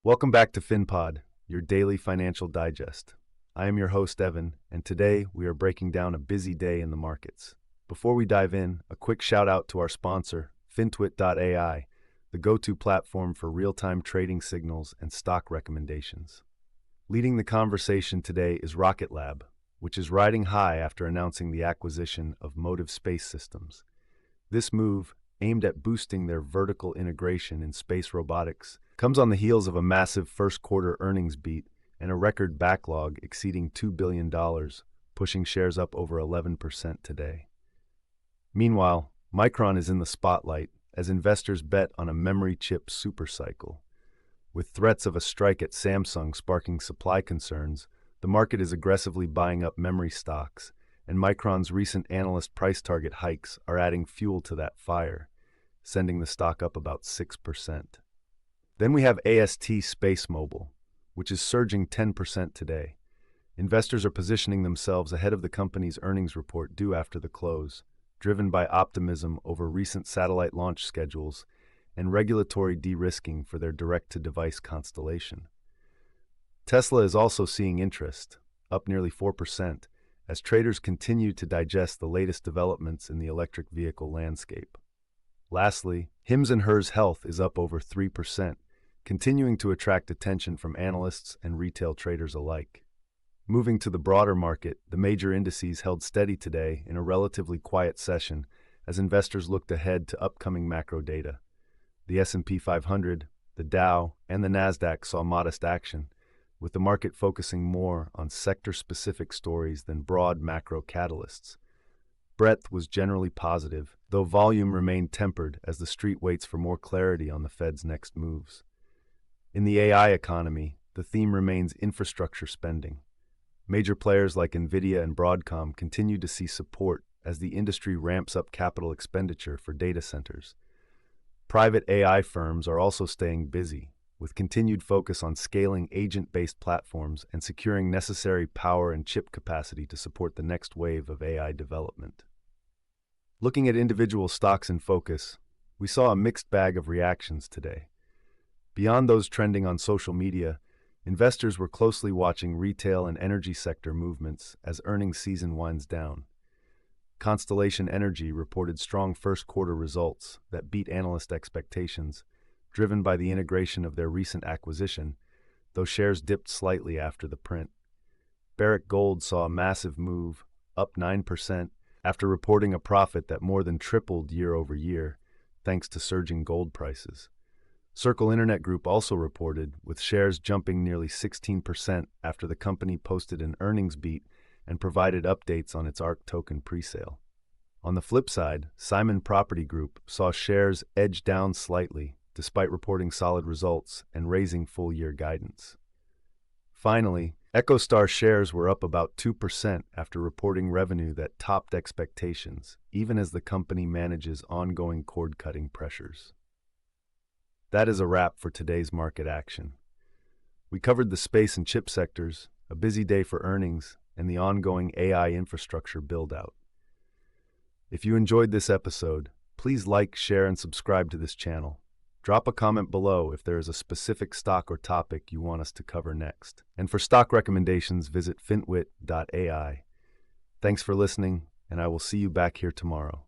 Welcome back to Finpod, your daily financial digest. I am your host, Evan, and today we are breaking down a busy day in the markets. Before we dive in, a quick shout out to our sponsor, Fintwit.ai, the go-to platform for real-time trading signals and stock recommendations. Leading the conversation today is Rocket Lab, which is riding high after announcing the acquisition of Motive Space Systems. This move, aimed at boosting their vertical integration in space robotics, comes on the heels of a massive first-quarter earnings beat and a record backlog exceeding $2 billion, pushing shares up over 11% today. Meanwhile, Micron is in the spotlight as investors bet on a memory chip supercycle. With threats of a strike at Samsung sparking supply concerns, the market is aggressively buying up memory stocks, and Micron's recent analyst price target hikes are adding fuel to that fire, sending the stock up about 6%. Then we have ASTS Space Mobile, which is surging 10% today. Investors are positioning themselves ahead of the company's earnings report due after the close, driven by optimism over recent satellite launch schedules and regulatory de-risking for their direct-to-device constellation. Tesla is also seeing interest, up nearly 4%, as traders continue to digest the latest developments in the electric vehicle landscape. Lastly, Hims & Hers Health is up over 3%, continuing to attract attention from analysts and retail traders alike. Moving to the broader market, the major indices held steady today in a relatively quiet session as investors looked ahead to upcoming macro data. The S&P 500, the Dow, and the Nasdaq saw modest action, with the market focusing more on sector-specific stories than broad macro catalysts. Breadth was generally positive, though volume remained tempered as the street waits for more clarity on the Fed's next moves. In the AI economy, the theme remains infrastructure spending. Major players like NVIDIA and Broadcom continue to see support as the industry ramps up capital expenditure for data centers. Private AI firms are also staying busy, with continued focus on scaling agent-based platforms and securing necessary power and chip capacity to support the next wave of AI development. Looking at individual stocks in focus, we saw a mixed bag of reactions today. Beyond those trending on social media, investors were closely watching retail and energy sector movements as earnings season winds down. Constellation Energy reported strong first-quarter results that beat analyst expectations, driven by the integration of their recent acquisition, though shares dipped slightly after the print. Barrick Gold saw a massive move, up 9%, after reporting a profit that more than tripled year over year, thanks to surging gold prices. Circle Internet Group also reported, with shares jumping nearly 16% after the company posted an earnings beat and provided updates on its ARK token presale. On the flip side, Simon Property Group saw shares edge down slightly, despite reporting solid results and raising full-year guidance. Finally, EchoStar shares were up about 2% after reporting revenue that topped expectations, even as the company manages ongoing cord-cutting pressures. That is a wrap for today's market action. We covered the space and chip sectors, a busy day for earnings, and the ongoing AI infrastructure build-out. If you enjoyed this episode, please like, share, and subscribe to this channel. Drop a comment below if there is a specific stock or topic you want us to cover next. And for stock recommendations, visit Fintwit.ai. Thanks for listening, and I will see you back here tomorrow.